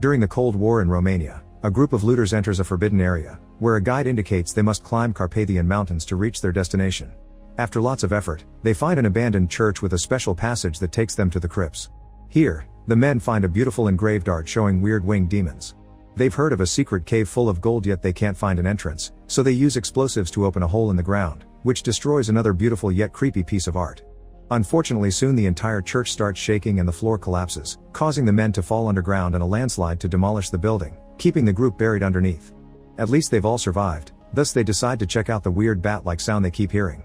During the Cold War in Romania, a group of looters enters a forbidden area, where a guide indicates they must climb Carpathian mountains to reach their destination. After lots of effort, they find an abandoned church with a special passage that takes them to the crypts. Here, the men find a beautiful engraved art showing weird winged demons. They've heard of a secret cave full of gold, yet they can't find an entrance, so they use explosives to open a hole in the ground, which destroys another beautiful yet creepy piece of art. Unfortunately, soon the entire church starts shaking and the floor collapses, causing the men to fall underground and a landslide to demolish the building, keeping the group buried underneath. At least they've all survived, thus they decide to check out the weird bat-like sound they keep hearing.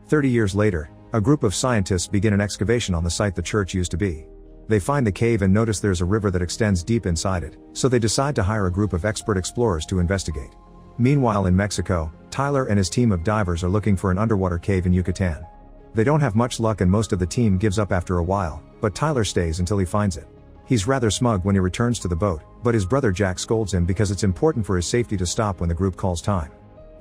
30 years later, a group of scientists begin an excavation on the site the church used to be. They find the cave and notice there's a river that extends deep inside it, so they decide to hire a group of expert explorers to investigate. Meanwhile in Mexico, Tyler and his team of divers are looking for an underwater cave in Yucatan. They don't have much luck and most of the team gives up after a while, but Tyler stays until he finds it. He's rather smug when he returns to the boat, but his brother Jack scolds him because it's important for his safety to stop when the group calls time.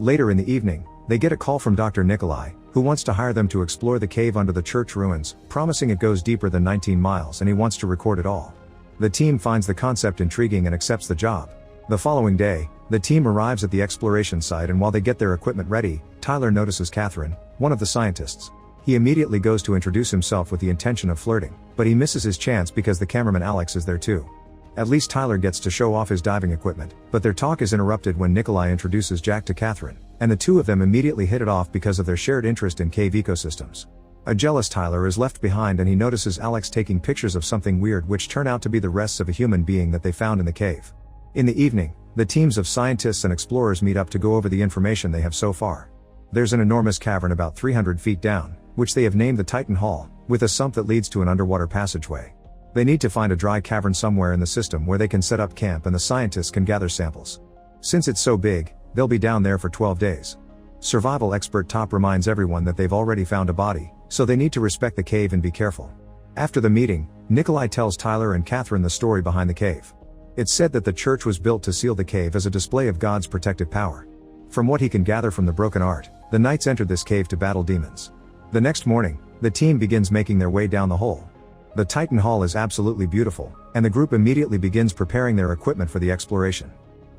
Later in the evening, they get a call from Dr. Nikolai, who wants to hire them to explore the cave under the church ruins, promising it goes deeper than 19 miles and he wants to record it all. The team finds the concept intriguing and accepts the job. The following day, the team arrives at the exploration site and while they get their equipment ready, Tyler notices Catherine, one of the scientists. He immediately goes to introduce himself with the intention of flirting, but he misses his chance because the cameraman Alex is there too. At least Tyler gets to show off his diving equipment, but their talk is interrupted when Nikolai introduces Jack to Catherine, and the two of them immediately hit it off because of their shared interest in cave ecosystems. A jealous Tyler is left behind and he notices Alex taking pictures of something weird which turn out to be the rests of a human being that they found in the cave. In the evening, the teams of scientists and explorers meet up to go over the information they have so far. There's an enormous cavern about 300 feet down, which they have named the Titan Hall, with a sump that leads to an underwater passageway. They need to find a dry cavern somewhere in the system where they can set up camp and the scientists can gather samples. Since it's so big, they'll be down there for 12 days. Survival expert Top reminds everyone that they've already found a body, so they need to respect the cave and be careful. After the meeting, Nikolai tells Tyler and Catherine the story behind the cave. It's said that the church was built to seal the cave as a display of God's protective power. From what he can gather from the broken art, the knights entered this cave to battle demons. The next morning, the team begins making their way down the hole. The Titan Hall is absolutely beautiful, and the group immediately begins preparing their equipment for the exploration.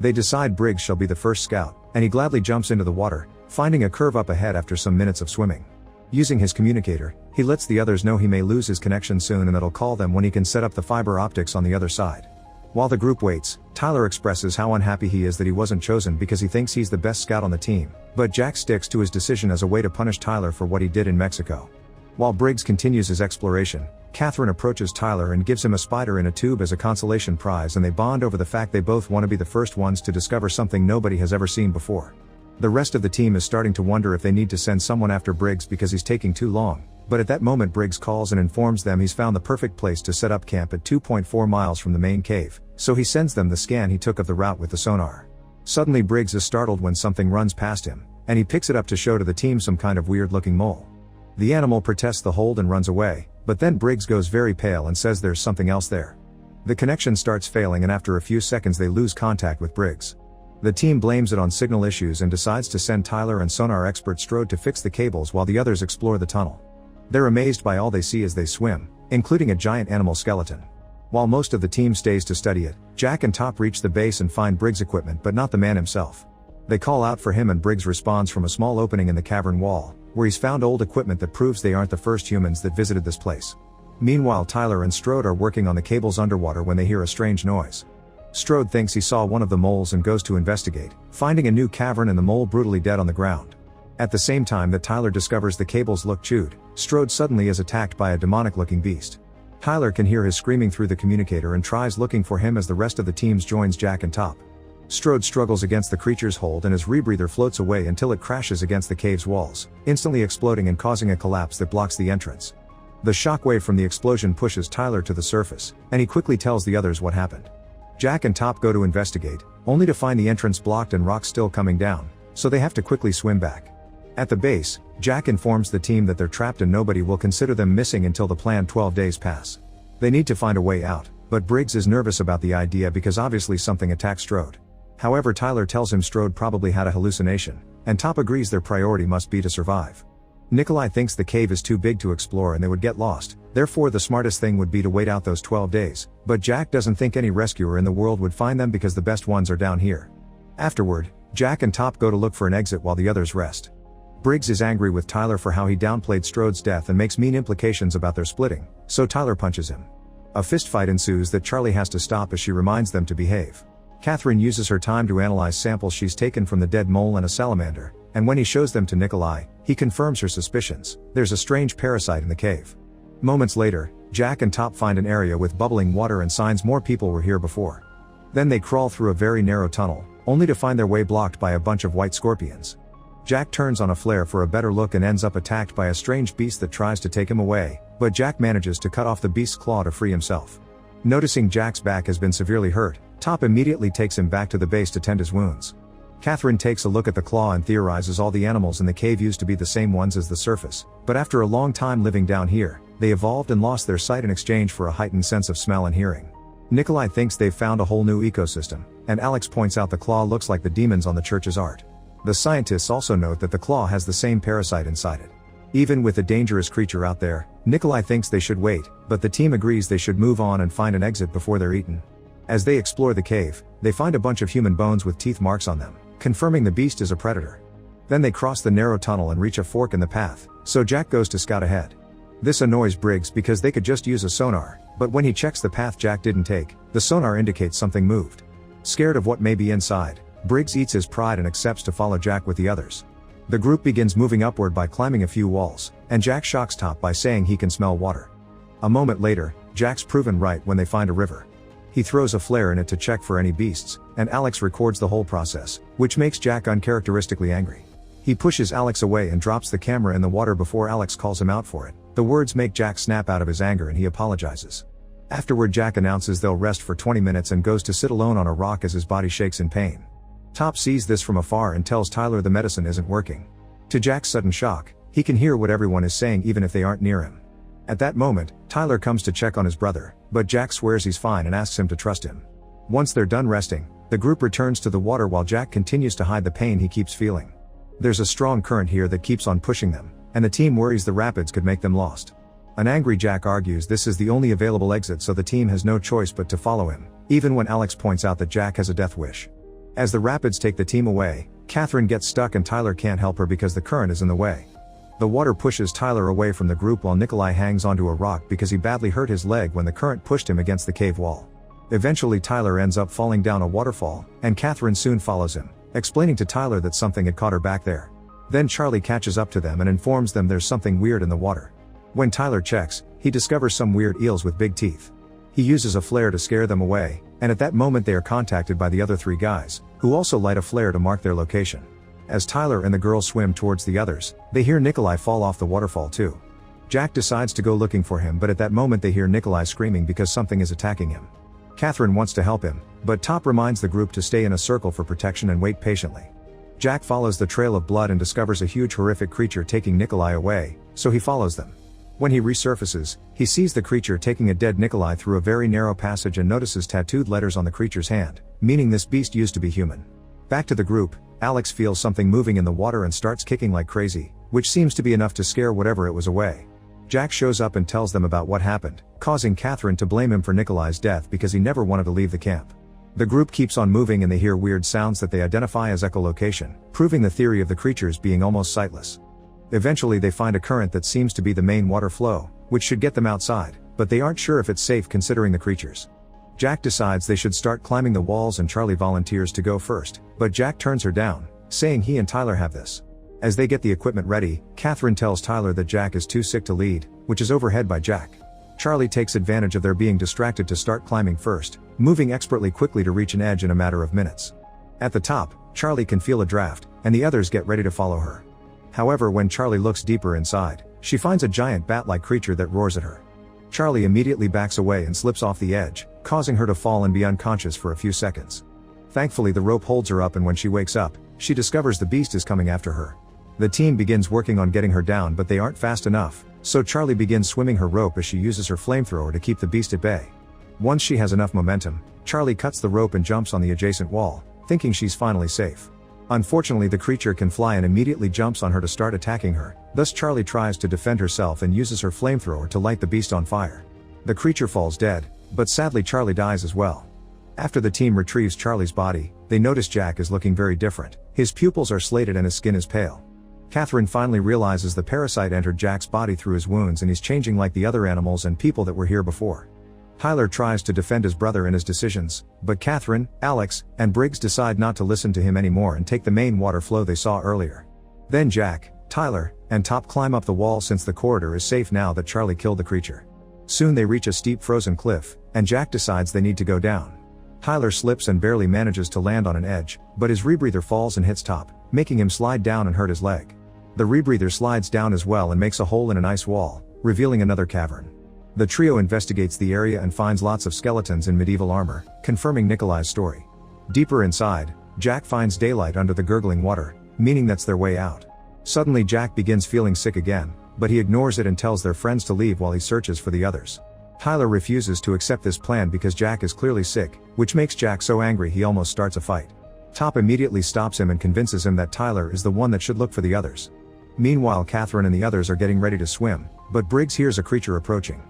They decide Briggs shall be the first scout, and he gladly jumps into the water, finding a curve up ahead after some minutes of swimming. Using his communicator, he lets the others know he may lose his connection soon and that'll call them when he can set up the fiber optics on the other side. While the group waits, Tyler expresses how unhappy he is that he wasn't chosen because he thinks he's the best scout on the team, but Jack sticks to his decision as a way to punish Tyler for what he did in Mexico. While Briggs continues his exploration, Catherine approaches Tyler and gives him a spider in a tube as a consolation prize, and they bond over the fact they both want to be the first ones to discover something nobody has ever seen before. The rest of the team is starting to wonder if they need to send someone after Briggs because he's taking too long, but at that moment Briggs calls and informs them he's found the perfect place to set up camp at 2.4 miles from the main cave, so he sends them the scan he took of the route with the sonar. Suddenly Briggs is startled when something runs past him, and he picks it up to show to the team some kind of weird-looking mole. The animal protests the hold and runs away, but then Briggs goes very pale and says there's something else there. The connection starts failing and after a few seconds they lose contact with Briggs. The team blames it on signal issues and decides to send Tyler and sonar expert Strode to fix the cables while the others explore the tunnel. They're amazed by all they see as they swim, including a giant animal skeleton. While most of the team stays to study it, Jack and Top reach the base and find Briggs' equipment but not the man himself. They call out for him and Briggs responds from a small opening in the cavern wall, where he's found old equipment that proves they aren't the first humans that visited this place. Meanwhile Tyler and Strode are working on the cables underwater when they hear a strange noise. Strode thinks he saw one of the moles and goes to investigate, finding a new cavern and the mole brutally dead on the ground. At the same time that Tyler discovers the cables look chewed, Strode suddenly is attacked by a demonic-looking beast. Tyler can hear his screaming through the communicator and tries looking for him as the rest of the team joins Jack and Top. Strode struggles against the creature's hold and his rebreather floats away until it crashes against the cave's walls, instantly exploding and causing a collapse that blocks the entrance. The shockwave from the explosion pushes Tyler to the surface, and he quickly tells the others what happened. Jack and Top go to investigate, only to find the entrance blocked and rocks still coming down, so they have to quickly swim back. At the base, Jack informs the team that they're trapped and nobody will consider them missing until the planned 12 days pass. They need to find a way out, but Briggs is nervous about the idea because obviously something attacked Strode. However, Tyler tells him Strode probably had a hallucination, and Top agrees their priority must be to survive. Nikolai thinks the cave is too big to explore and they would get lost, therefore the smartest thing would be to wait out those 12 days, but Jack doesn't think any rescuer in the world would find them because the best ones are down here. Afterward, Jack and Top go to look for an exit while the others rest. Briggs is angry with Tyler for how he downplayed Strode's death and makes mean implications about their splitting, so Tyler punches him. A fistfight ensues that Charlie has to stop as she reminds them to behave. Catherine uses her time to analyze samples she's taken from the dead mole and a salamander, and when he shows them to Nikolai, he confirms her suspicions. There's a strange parasite in the cave. Moments later, Jack and Top find an area with bubbling water and signs more people were here before. Then they crawl through a very narrow tunnel, only to find their way blocked by a bunch of white scorpions. Jack turns on a flare for a better look and ends up attacked by a strange beast that tries to take him away, but Jack manages to cut off the beast's claw to free himself. Noticing Jack's back has been severely hurt, Top immediately takes him back to the base to tend his wounds. Catherine takes a look at the claw and theorizes all the animals in the cave used to be the same ones as the surface, but after a long time living down here, they evolved and lost their sight in exchange for a heightened sense of smell and hearing. Nikolai thinks they've found a whole new ecosystem, and Alex points out the claw looks like the demons on the church's art. The scientists also note that the claw has the same parasite inside it. Even with a dangerous creature out there, Nikolai thinks they should wait, but the team agrees they should move on and find an exit before they're eaten. As they explore the cave, they find a bunch of human bones with teeth marks on them, confirming the beast is a predator. Then they cross the narrow tunnel and reach a fork in the path, so Jack goes to scout ahead. This annoys Briggs because they could just use a sonar, but when he checks the path Jack didn't take, the sonar indicates something moved. Scared of what may be inside, Briggs eats his pride and accepts to follow Jack with the others. The group begins moving upward by climbing a few walls, and Jack shocks Top by saying he can smell water. A moment later, Jack's proven right when they find a river. He throws a flare in it to check for any beasts, and Alex records the whole process, which makes Jack uncharacteristically angry. He pushes Alex away and drops the camera in the water before Alex calls him out for it. The words make Jack snap out of his anger and he apologizes. Afterward, Jack announces they'll rest for 20 minutes and goes to sit alone on a rock as his body shakes in pain. Top sees this from afar and tells Tyler the medicine isn't working. To Jack's sudden shock, he can hear what everyone is saying even if they aren't near him. At that moment, Tyler comes to check on his brother, but Jack swears he's fine and asks him to trust him. Once they're done resting, the group returns to the water while Jack continues to hide the pain he keeps feeling. There's a strong current here that keeps on pushing them, and the team worries the rapids could make them lost. An angry Jack argues this is the only available exit, so the team has no choice but to follow him, even when Alex points out that Jack has a death wish. As the rapids take the team away, Catherine gets stuck and Tyler can't help her because the current is in the way. The water pushes Tyler away from the group while Nikolai hangs onto a rock because he badly hurt his leg when the current pushed him against the cave wall. Eventually Tyler ends up falling down a waterfall, and Catherine soon follows him, explaining to Tyler that something had caught her back there. Then Charlie catches up to them and informs them there's something weird in the water. When Tyler checks, he discovers some weird eels with big teeth. He uses a flare to scare them away, and at that moment they are contacted by the other three guys, who also light a flare to mark their location. As Tyler and the girl swim towards the others, they hear Nikolai fall off the waterfall too. Jack decides to go looking for him, but at that moment they hear Nikolai screaming because something is attacking him. Catherine wants to help him, but Top reminds the group to stay in a circle for protection and wait patiently. Jack follows the trail of blood and discovers a huge horrific creature taking Nikolai away, so he follows them. When he resurfaces, he sees the creature taking a dead Nikolai through a very narrow passage and notices tattooed letters on the creature's hand, meaning this beast used to be human. Back to the group, Alex feels something moving in the water and starts kicking like crazy, which seems to be enough to scare whatever it was away. Jack shows up and tells them about what happened, causing Catherine to blame him for Nikolai's death because he never wanted to leave the camp. The group keeps on moving and they hear weird sounds that they identify as echolocation, proving the theory of the creatures being almost sightless. Eventually they find a current that seems to be the main water flow, which should get them outside, but they aren't sure if it's safe considering the creatures. Jack decides they should start climbing the walls and Charlie volunteers to go first, but Jack turns her down, saying he and Tyler have this. As they get the equipment ready, Catherine tells Tyler that Jack is too sick to lead, which is overheard by Jack. Charlie takes advantage of their being distracted to start climbing first, moving expertly quickly to reach an edge in a matter of minutes. At the top, Charlie can feel a draft, and the others get ready to follow her. However, when Charlie looks deeper inside, she finds a giant bat-like creature that roars at her. Charlie immediately backs away and slips off the edge, causing her to fall and be unconscious for a few seconds. Thankfully the rope holds her up, and when she wakes up, she discovers the beast is coming after her. The team begins working on getting her down, but they aren't fast enough, so Charlie begins swimming her rope as she uses her flamethrower to keep the beast at bay. Once she has enough momentum, Charlie cuts the rope and jumps on the adjacent wall, thinking she's finally safe. Unfortunately, the creature can fly and immediately jumps on her to start attacking her, thus Charlie tries to defend herself and uses her flamethrower to light the beast on fire. The creature falls dead, but sadly Charlie dies as well. After the team retrieves Charlie's body, they notice Jack is looking very different. His pupils are slated and his skin is pale. Catherine finally realizes the parasite entered Jack's body through his wounds and he's changing like the other animals and people that were here before. Tyler tries to defend his brother and his decisions, but Catherine, Alex, and Briggs decide not to listen to him anymore and take the main water flow they saw earlier. Then Jack, Tyler, and Top climb up the wall since the corridor is safe now that Charlie killed the creature. Soon they reach a steep frozen cliff, and Jack decides they need to go down. Tyler slips and barely manages to land on an edge, but his rebreather falls and hits Top, making him slide down and hurt his leg. The rebreather slides down as well and makes a hole in an ice wall, revealing another cavern. The trio investigates the area and finds lots of skeletons in medieval armor, confirming Nikolai's story. Deeper inside, Jack finds daylight under the gurgling water, meaning that's their way out. Suddenly Jack begins feeling sick again, but he ignores it and tells their friends to leave while he searches for the others. Tyler refuses to accept this plan because Jack is clearly sick, which makes Jack so angry he almost starts a fight. Top immediately stops him and convinces him that Tyler is the one that should look for the others. Meanwhile, Catherine and the others are getting ready to swim, but Briggs hears a creature approaching.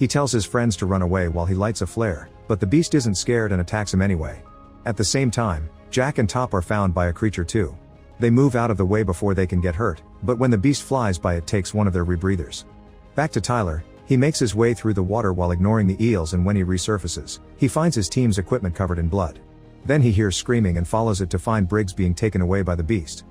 He tells his friends to run away while he lights a flare, but the beast isn't scared and attacks him anyway. At the same time, Jack and Top are found by a creature too. They move out of the way before they can get hurt, but when the beast flies by it takes one of their rebreathers. Back to Tyler, he makes his way through the water while ignoring the eels, and when he resurfaces, he finds his team's equipment covered in blood. Then he hears screaming and follows it to find Briggs being taken away by the beast.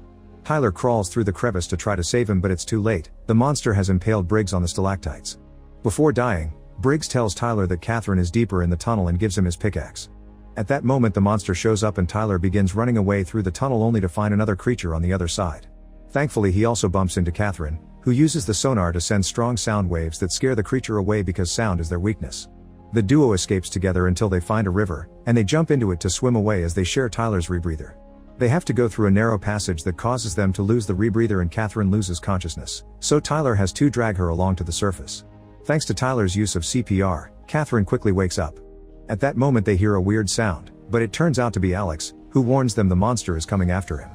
Tyler crawls through the crevice to try to save him, but it's too late. The monster has impaled Briggs on the stalactites. Before dying, Briggs tells Tyler that Catherine is deeper in the tunnel and gives him his pickaxe. At that moment the monster shows up and Tyler begins running away through the tunnel only to find another creature on the other side. Thankfully he also bumps into Catherine, who uses the sonar to send strong sound waves that scare the creature away because sound is their weakness. The duo escapes together until they find a river, and they jump into it to swim away as they share Tyler's rebreather. They have to go through a narrow passage that causes them to lose the rebreather and Catherine loses consciousness, so Tyler has to drag her along to the surface. Thanks to Tyler's use of CPR, Catherine quickly wakes up. At that moment they hear a weird sound, but it turns out to be Alex, who warns them the monster is coming after him.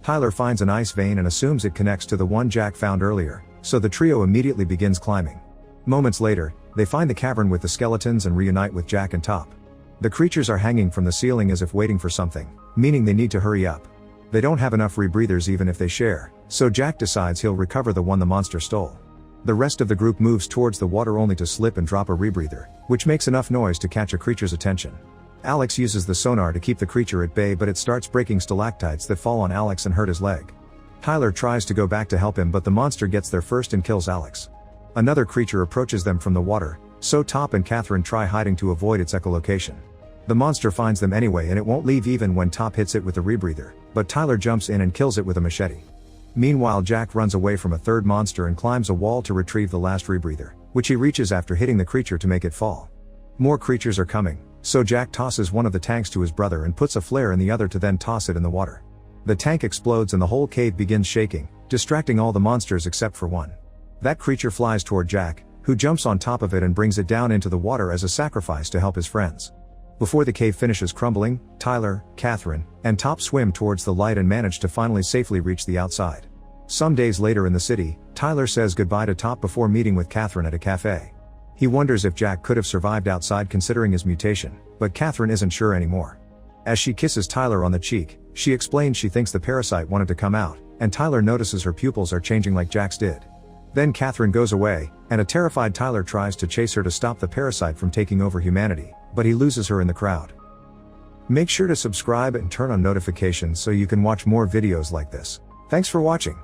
Tyler finds an ice vein and assumes it connects to the one Jack found earlier, so the trio immediately begins climbing. Moments later, they find the cavern with the skeletons and reunite with Jack and Top. The creatures are hanging from the ceiling as if waiting for something, meaning they need to hurry up. They don't have enough rebreathers even if they share, so Jack decides he'll recover the one the monster stole. The rest of the group moves towards the water only to slip and drop a rebreather, which makes enough noise to catch a creature's attention. Alex uses the sonar to keep the creature at bay, but it starts breaking stalactites that fall on Alex and hurt his leg. Tyler tries to go back to help him, but the monster gets there first and kills Alex. Another creature approaches them from the water, so Top and Catherine try hiding to avoid its echolocation. The monster finds them anyway and it won't leave even when Top hits it with the rebreather, but Tyler jumps in and kills it with a machete. Meanwhile, Jack runs away from a third monster and climbs a wall to retrieve the last rebreather, which he reaches after hitting the creature to make it fall. More creatures are coming, so Jack tosses one of the tanks to his brother and puts a flare in the other to then toss it in the water. The tank explodes and the whole cave begins shaking, distracting all the monsters except for one. That creature flies toward Jack, who jumps on top of it and brings it down into the water as a sacrifice to help his friends. Before the cave finishes crumbling, Tyler, Catherine, and Top swim towards the light and manage to finally safely reach the outside. Some days later in the city, Tyler says goodbye to Top before meeting with Catherine at a cafe. He wonders if Jack could have survived outside considering his mutation, but Catherine isn't sure anymore. As she kisses Tyler on the cheek, she explains she thinks the parasite wanted to come out, and Tyler notices her pupils are changing like Jack's did. Then Catherine goes away, and a terrified Tyler tries to chase her to stop the parasite from taking over humanity, but he loses her in the crowd. Make sure to subscribe and turn on notifications so you can watch more videos like this. Thanks for watching.